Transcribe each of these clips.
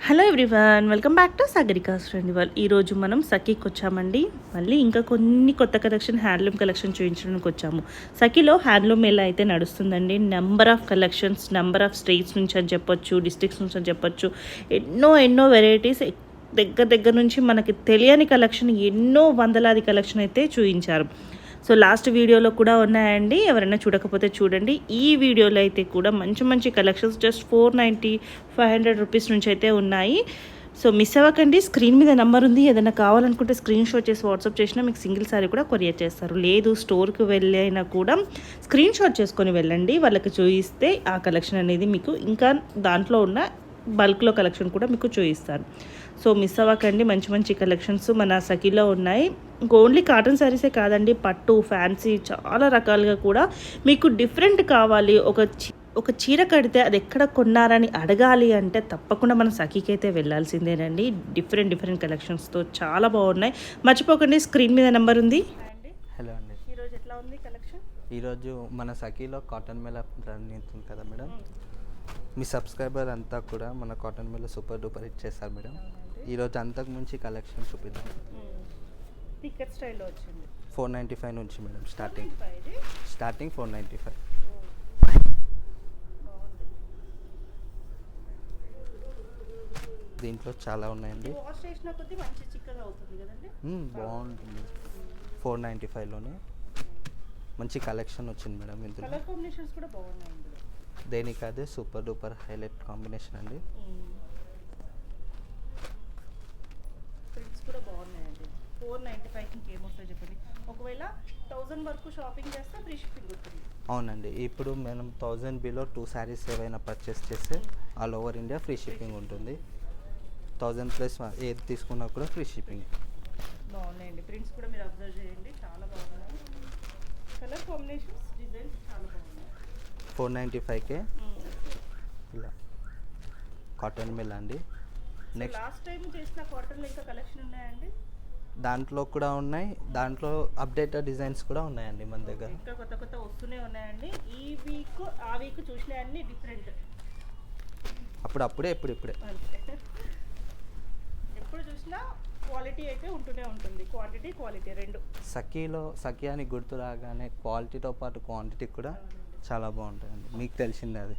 Hello everyone, welcome back to Sagarika's friend. వాళ్ళు ఈరోజు మనం సఖీకి వచ్చామండి. మళ్ళీ ఇంకా కొన్ని కొత్త కలెక్షన్, హ్యాండ్లూమ్ కలెక్షన్ చూపించడానికి వచ్చాము. సఖీలో హ్యాండ్లూమ్ ఎలా అయితే నడుస్తుందండి. Number of collections, number of states నుంచి అని చెప్పొచ్చు, డిస్ట్రిక్ట్స్ నుంచి అని చెప్పొచ్చు. ఎన్నో వెరైటీస్, దగ్గర నుంచి మనకి తెలియని కలెక్షన్, ఎన్నో వందలాది కలెక్షన్ అయితే చూపించారు. సో లాస్ట్ వీడియోలో కూడా ఉన్నాయండి, ఎవరైనా చూడకపోతే చూడండి. ఈ వీడియోలో అయితే కూడా మంచి కలెక్షన్స్ జస్ట్ 490, 500 రూపీస్ నుంచి అయితే ఉన్నాయి. సో మిస్ అవ్వకండి. స్క్రీన్ మీద నెంబర్ ఉంది, ఏదైనా కావాలనుకుంటే స్క్రీన్ షాట్ చేసి వాట్సాప్ చేసినా మీకు సింగిల్ సారీ కూడా కొరియర్ చేస్తారు. లేదు స్టోర్కి వెళ్ళైనా కూడా స్క్రీన్ షాట్ చేసుకొని వెళ్ళండి, వాళ్ళకి చూపిస్తే ఆ కలెక్షన్ అనేది మీకు ఇంకా దాంట్లో ఉన్న బల్క్లో కలెక్షన్ కూడా మీకు చూపిస్తారు. సో మిస్ అవ్వకండి, మంచి కలెక్షన్స్ మన సఖీలో ఉన్నాయి. ఓన్లీ కాటన్ శారీసే కాదండి, పట్టు, ఫ్యాన్సీ, చాలా రకాలుగా కూడా మీకు డిఫరెంట్ కావాలి. ఒక చీర కడితే అది ఎక్కడ కొన్నారని అడగాలి అంటే తప్పకుండా మన సఖీకి అయితే వెళ్ళాల్సిందేనండి. డిఫరెంట్ కలెక్షన్స్తో చాలా బాగున్నాయి. మర్చిపోకండి, స్క్రీన్ మీద నెంబర్ ఉంది. హలో అండి, ఈరోజు ఎట్లా ఉంది కలెక్షన్? ఈరోజు మన సఖీలో కాటన్ మేళ రన్ అవుతుంది కదా మేడం. మీ సబ్స్క్రైబర్ అంతా కూడా మన కాటన్ మేళ సూపర్ డూపర్ ఇచ్చేస్తారు మేడం. ఈరోజు అంతకు మించి కలెక్షన్ చూపిద్దాం. టికెట్ స్టైల్లో వచ్చింది 495 నుంచి మేడం స్టార్టింగ్ 495. దీంట్లో చాలా ఉన్నాయండి. బాగుంటుంది. 495లోనే మంచి కలెక్షన్ వచ్చింది మేడం. ఇందులో కలర్ కాంబినేషన్స్ కూడా బాగున్నాయి. దేనికి అదే సూపర్ డూపర్ హైలైట్ కాంబినేషన్ అండి. ప్రింట్స్ కూడా బాగున్నాయండి. 495కి ఇంకేమొస్తాయి చెప్పండి. ఒకవేళ 1000 వరకు షాపింగ్ చేస్తే ఫ్రీ షిప్పింగ్ ఉంటుంది. అవునండి, ఇప్పుడు మనం 1000 బిలో 2 శారీస్ ఏవైనా పర్చేస్ చేస్తే all over India free shipping ఉంటుంది. 1000 ప్లస్ ఏది తీసుకున్నా కూడా ఫ్రీ షిప్పింగ్. బాగున్నాయండి. ప్రింట్స్ కూడా మీరు అబ్జర్వ్ చేయండి, చాలా బాగున్నాయి. కలర్ కాంబినేషన్స్, డిజైన్స్ చాలా బాగున్నాయి. 495కే ఇలా కాటన్ మిల్ అండి. నెక్స్ట్ లాస్ట్ టైం చేసిన కాటన్లో ఇంకా కలెక్షన్ ఉన్నాయండి. దాంట్లో కూడా ఉన్నాయి, దాంట్లో అప్డేటెడ్ డిజైన్స్ కూడా ఉన్నాయండి మన దగ్గర. ఇంకా కొత్త వస్తూనే ఉన్నాయండి. ఈ వీక్ ఆ వీక్ చూసినవన్నీ డిఫరెంట్. అప్పుడప్పుడే ఇప్పుడిప్పుడే ఎప్పుడు చూసినా క్వాలిటీ అయితే ఉంటూనే ఉంటుంది. క్వాలిటీ రెండు. సఖీ అని గుర్తు రాగానే క్వాలిటీతో పాటు క్వాంటిటీ కూడా చాలా బాగుంటాయండి, మీకు తెలిసిందే అది.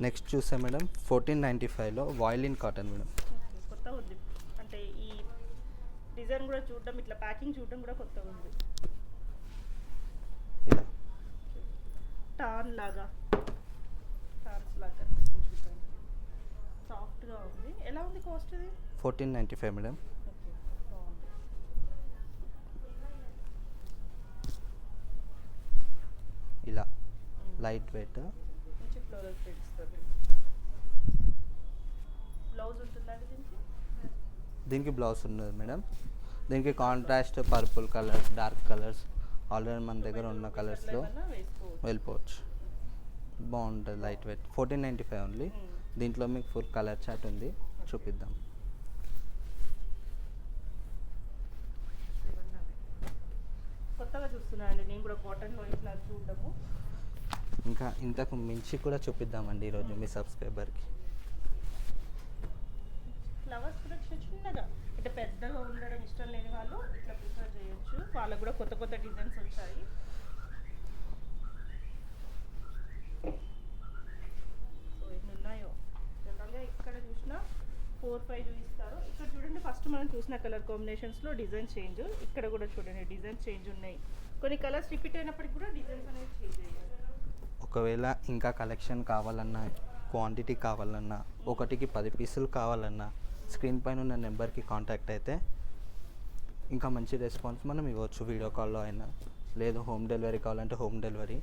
నెక్స్ట్ చూస్తే మేడం 1495లో వాయిలిన్ కాటన్ మేడం. కొత్త ఉంది అంటే ఈ డిజైన్ కూడా చూడడం, ఇట్లా ప్యాకింగ్ చూడడం కూడా కొత్తగా ఉంది. టాన్స్ లాగా సాఫ్ట్గా ఉంది. ఎలా ఉంది కాస్ట్ ఇది? 1495 మేడం. ఇలా లైట్ వెయిట్. మంచి ఫ్లోరల్ ప్రింట్స్. బ్లౌజ్ ఉంటుందండి దీనికి? దీనికి బ్లౌజ్ ఉన్నది మేడం. దీనికి contrast purple colours, dark colours already మన దగ్గర ఉన్న కలర్స్లో వెళ్ళిపోవచ్చు. బాగుంటుంది, లైట్ వెయిట్. 1495 ఓన్లీ. దీంట్లో మీకు ఫుల్ కలర్ చార్ట్ ఉంది, చూపిద్దాం. కొత్తగా చూస్తున్నాను అండి నేను కూడా కాటన్లో ఇట్లా చూడడము. ఇంకా ఇంతకు మించి కూడా చూపిద్దామండి ఈరోజు మీ సబ్స్క్రైబర్కి. ఫ్లవర్స్ కూడా చిన్నగా, అంటే పెద్దగా ఉండడం ఇష్టం లేని వాళ్ళు ఇట్లా ప్రిఫర్ చేయొచ్చు. వాళ్ళకు కూడా కొత్త డిజైన్స్ వచ్చాయి. సో ఎన్ని ఉన్నాయో. జనరల్గా ఇక్కడ చూసినా 4-5 చూపిస్తారు. ఇక్కడ చూడండి, ఫస్ట్ మనం చూసిన కలర్ కాంబినేషన్స్లో డిజైన్ చేంజ్. ఇక్కడ కూడా చూడండి డిజైన్ చేంజ్ ఉన్నాయి. కొన్ని కలర్స్ రిపీట్ అయినప్పటికీ కూడా డిజైన్స్ అనేవి చేంజ్ అయ్యాయి. ఒకవేళ ఇంకా కలెక్షన్ కావాలన్నా, క్వాంటిటీ కావాలన్నా, 1కి 10 పీసులు కావాలన్నా స్క్రీన్ పైన ఉన్న నెంబర్కి కాంటాక్ట్ అయితే ఇంకా మంచి రెస్పాన్స్ మనం ఇవ్వచ్చు. వీడియో కాల్లో అయినా, లేదు హోమ్ డెలివరీ కావాలంటే home delivery,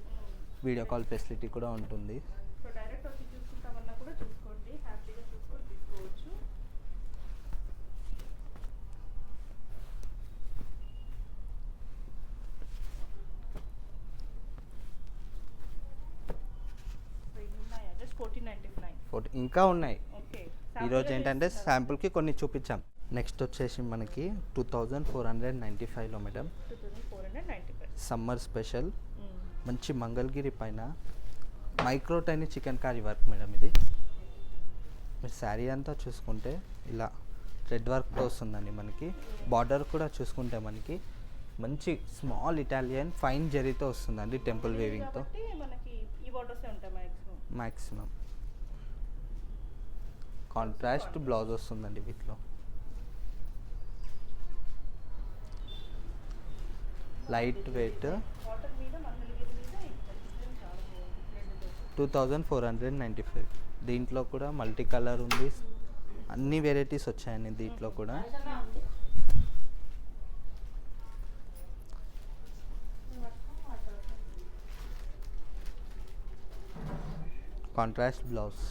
video call facility కూడా ఉంటుంది. సో డైరెక్ట్ వచ్చి చూసుకుంటామన్నా కూడా చూసుకోండి, హ్యాపీగా చూసుకొని తీసుకోవచ్చు. జస్ట్ 1499. ఇంకా ఉన్నాయి. ఈరోజు ఏంటంటే శాంపుల్కి కొన్ని చూపించాం. నెక్స్ట్ వచ్చేసి మనకి 2495లో మేడం. 2495 సమ్మర్ స్పెషల్ మంచి మంగళగిరి పైన micro tiny chicken curry work madam. ఇది మీరు శారీ అంతా చూసుకుంటే ఇలా థ్రెడ్ వర్క్తో వస్తుందండి మనకి. బార్డర్ కూడా చూసుకుంటే మనకి మంచి స్మాల్ ఇటాలియన్ ఫైన్ జరీతో వస్తుందండి, టెంపుల్ వేవింగ్తో మనకి ఈ బోర్డర్స్ ఉంటాయి మ్యాక్సిమం. కాంట్రాస్ట్ బ్లౌజ్ వస్తుందండి వీటిలో. Light weight 2495. దీంట్లో కూడా మల్టీ కలర్ ఉంది, అన్ని వెరైటీస్ వచ్చాయండి దీంట్లో కూడా. Contrast blouse.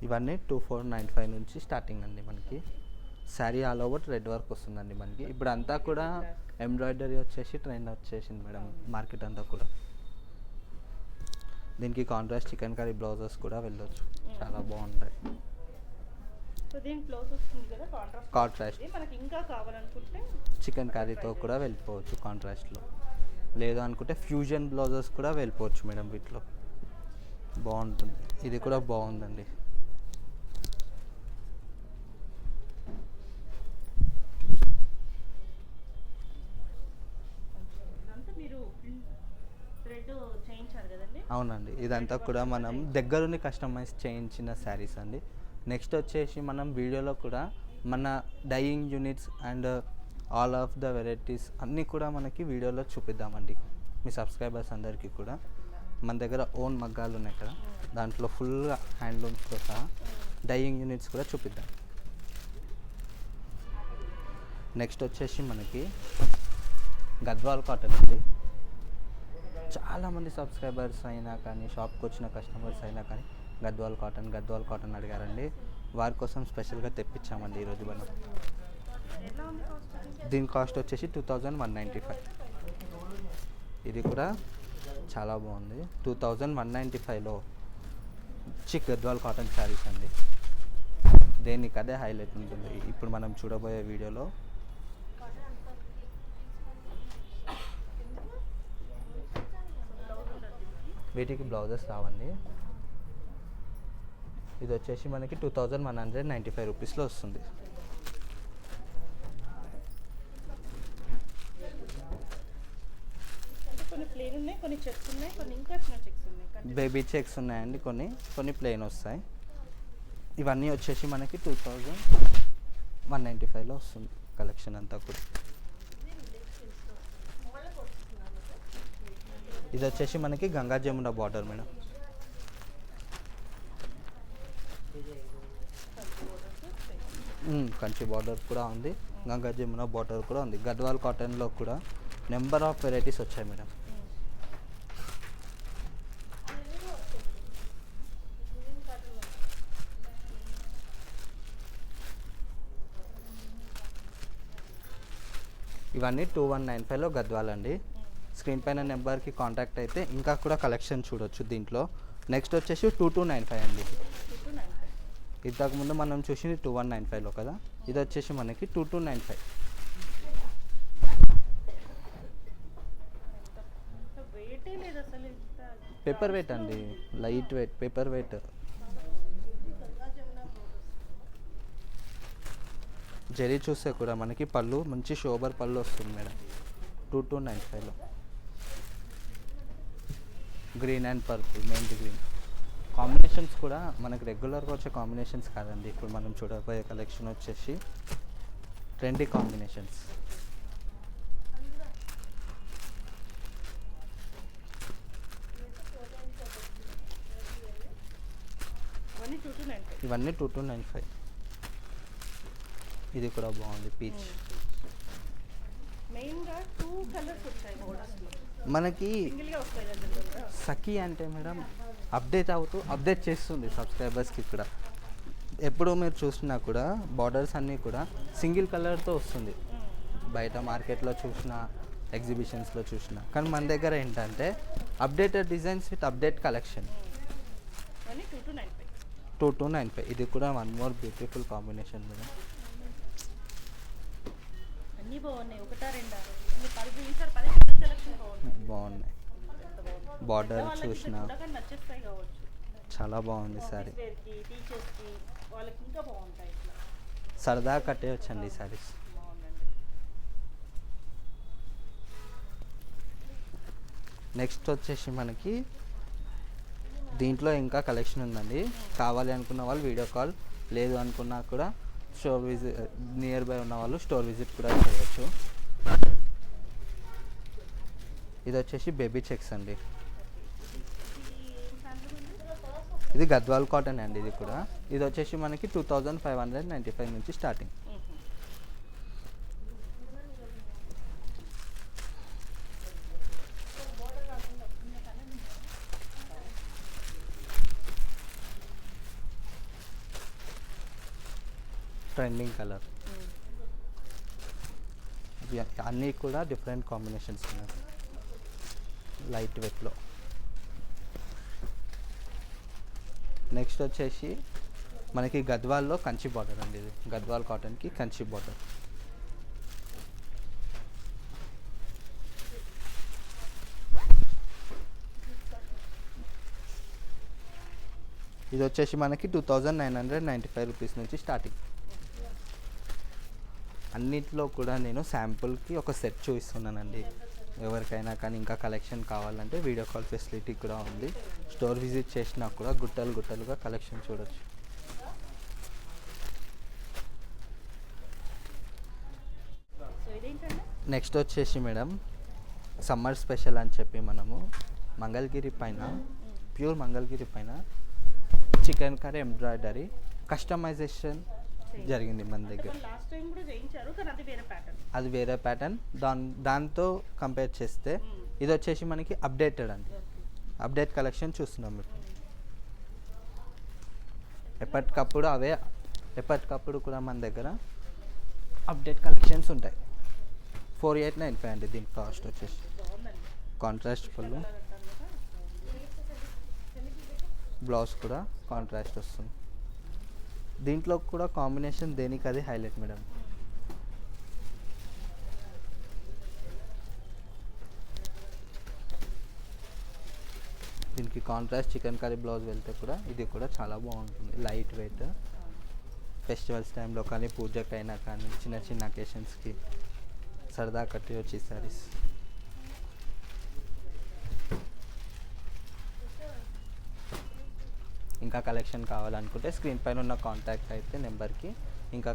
ఇవన్నీ 2495 నుంచి స్టార్టింగ్ అండి మనకి. Sari all over red work వస్తుందండి మనకి. ఇప్పుడు అంతా కూడా ఎంబ్రాయిడరీ వచ్చేసి ట్రెండ్ వచ్చేసింది మేడం మార్కెట్ అంతా కూడా. దీనికి కాంట్రాస్ట్ చికెన్ కర్రీ బ్లౌజెస్ కూడా వెళ్ళొచ్చు, చాలా బాగుంటాయి. సో దీనికి బ్లౌజ్ వస్తుంది కదా కాంట్రాస్ట్. మనకి ఇంకా కావాలనుకుంటే చికెన్ కర్రీతో కూడా వెళ్ళిపోవచ్చు కాంట్రాస్ట్లో. లేదు అనుకుంటే ఫ్యూజన్ బ్లౌజెస్ కూడా వెళ్ళిపోవచ్చు మేడం వీటిలో. బాగుంటుంది, ఇది కూడా బాగుందండి. అవునండి, ఇదంతా కూడా మనం దగ్గరుండి కస్టమైజ్ చేయించిన శారీస్ అండి. నెక్స్ట్ వచ్చేసి మనం వీడియోలో కూడా మన dyeing units and all of the varieties అన్నీ కూడా మనకి వీడియోలో చూపిద్దామండి మీ సబ్స్క్రైబర్స్ అందరికీ కూడా. మన దగ్గర ఓన్ మగ్గాలు ఉన్నాయి కదా, దాంట్లో ఫుల్గా హ్యాండ్లూమ్స్తో సహా డైయింగ్ యూనిట్స్ కూడా చూపిద్దాం. నెక్స్ట్ వచ్చేసి మనకి గద్వాల్ కాటన్ అండి. చాలామంది సబ్స్క్రైబర్స్ అయినా కానీ షాప్కి వచ్చిన కస్టమర్స్ అయినా కానీ గద్వాల్ కాటన్ అడిగారండి. వారి కోసం స్పెషల్గా తెప్పించామండి ఈరోజు మనం. దీని కాస్ట్ వచ్చేసి 2195. ఇది కూడా చాలా బాగుంది. 2195లో చిక్ గద్వాల్ కాటన్ శారీస్ అండి. దేనికి అదే హైలైట్ ఉంటుంది ఇప్పుడు మనం చూడబోయే వీడియోలో. వీటికి బ్లౌజెస్ రావండి. ఇది వచ్చేసి మనకి 2195 రూపీస్లో వస్తుంది. బేబీ చెక్స్ ఉన్నాయండి, కొన్ని ప్లెయిన్ వస్తాయి. ఇవన్నీ వచ్చేసి మనకి 2195లో వస్తుంది కలెక్షన్ అంతా కూడా. ఇది వచ్చేసి మనకి Ganga Jamuna border madam. Kanchi border కూడా ఉంది, గంగా జమున బార్డర్ కూడా ఉంది. గద్వాల్ కాటన్లో కూడా నెంబర్ ఆఫ్ వెరైటీస్ వచ్చాయి మేడం. ఇవన్నీ 2195లో గద్వాల్ అండి. స్క్రీన్ పైన నెంబర్కి కాంటాక్ట్ అయితే ఇంకా కూడా కలెక్షన్ చూడొచ్చు దీంట్లో. నెక్స్ట్ వచ్చేసి 2295 అండి. ఇంతకుముందు మనం చూసింది 2195లో కదా, ఇది వచ్చేసి మనకి 2295. పేపర్ వెయిట్ అండి, లైట్ వెయిట్ పేపర్ వెయిట్. జరీ చూస్తే కూడా మనకి పళ్ళు మంచి షోబర్ పళ్ళు వస్తుంది మేడం 2295లో. Green and purple, mint green combinations కూడా మనకి రెగ్యులర్గా వచ్చే కాంబినేషన్స్ కాదండి. ఇప్పుడు మనం చూడబోయే కలెక్షన్ వచ్చేసి ట్రెండీ కాంబినేషన్స్. ఇవన్నీ 2295. ఇది కూడా బాగుంది, పీచ్. మనకి సఖీ అంటే మేడం అప్డేట్ చేస్తుంది సబ్స్క్రైబర్స్కి కూడా. ఎప్పుడు మీరు చూసినా కూడా బార్డర్స్ అన్నీ కూడా సింగిల్ కలర్తో వస్తుంది. బయట మార్కెట్లో చూసినా ఎగ్జిబిషన్స్లో చూసినా, కానీ మన దగ్గర ఏంటంటే updated designs with update collection. 2295. ఇది కూడా one more beautiful combination madam. బాగున్నాయి. బార్డర్ చూసిన నచ్చేస్తాయి కావచ్చు. చాలా బాగుంది సారీ. ఆఫీస్ వేర్కి, టీచర్స్కి వాళ్ళకి ఇంకా బాగుంటాయి ఇట్లా. సరదా కట్టేయచ్చండి ఈ సారీస్. బాగుందండి. నెక్స్ట్ వచ్చేసి మనకి దీంట్లో ఇంకా కలెక్షన్ ఉందండి. కావాలి అనుకున్న వాళ్ళు వీడియో కాల్, లేదు అనుకున్నా కూడా స్టోర్ విజిట్, నియర్ బై ఉన్న వాళ్ళు స్టోర్ విజిట్ కూడా చేయవచ్చు. ఇది వచ్చేసి బేబీ చెక్స్ అండి. ఇది గద్వాల్ కాటన్ అండి. ఇది కూడా ఇది వచ్చేసి మనకి 2595 నుంచి స్టార్టింగ్. Trending colour. ఇవి అన్నీ కూడా డిఫరెంట్ కాంబినేషన్స్ ఉన్నాయి లైట్ వెయిట్లో. నెక్స్ట్ వచ్చేసి మనకి గద్వాల్లో కంచి బార్డర్ అండి. ఇది గద్వాల్ కాటన్కి కంచి బార్డర్. ఇది వచ్చేసి మనకి 2995 రూపీస్ నుంచి స్టార్టింగ్. అన్నిట్లో కూడా నేను శాంపుల్కి ఒక సెట్ చూపిస్తున్నానండి. ఎవరికైనా కానీ ఇంకా కలెక్షన్ కావాలంటే వీడియో కాల్ ఫెసిలిటీ కూడా ఉంది. స్టోర్ విజిట్ చేసినా కూడా గుట్టలు గుట్టలుగా కలెక్షన్ చూడొచ్చు. నెక్స్ట్ వచ్చేసి మేడం సమ్మర్ స్పెషల్ అని చెప్పి మనము మంగళగిరి పైన, ప్యూర్ మంగళగిరి పైన చికెన్ కర్రీ ఎంబ్రాయిడరీ కస్టమైజేషన్ జరిగింది మన దగ్గర. లాస్ట్ టైం కూడా చేయించారు కానీ అది వేరే ప్యాటర్న్. అది వేరే ప్యాటర్న్. దాంతో కంపేర్ చేస్తే ఇది వచ్చేసి మనకి అప్డేటెడ్ అండి. అప్డేట్ కలెక్షన్ చూస్తున్నాం ఇప్పుడు. ఎప్పటికప్పుడు కూడా మన దగ్గర అప్డేట్ కలెక్షన్స్ ఉంటాయి. 4895 అండి దీని కాస్ట్ వచ్చేసి. కాంట్రాస్ట్ పళ్ళు, బ్లౌజ్ కూడా కాంట్రాస్ట్ వస్తుంది. దీంట్లో కూడా కాంబినేషన్ దేనికి అది హైలైట్ మేడం. దీనికి కాంట్రాస్ట్ చికెన్ కర్రీ బ్లౌజ్ వెళ్తే కూడా ఇది కూడా చాలా బాగుంటుంది. Light weight. ఫెస్టివల్స్ టైంలో కానీ, పూజకైనా కానీ, చిన్న చిన్న అకేషన్స్కి సరదా కట్టి వచ్చి సారీస్. ఇంకా కలెక్షన్ కావాలనుకుంటే స్క్రీన్ పైన ఉన్న కాంటాక్ట్ అయితే నెంబర్కి ఇంకా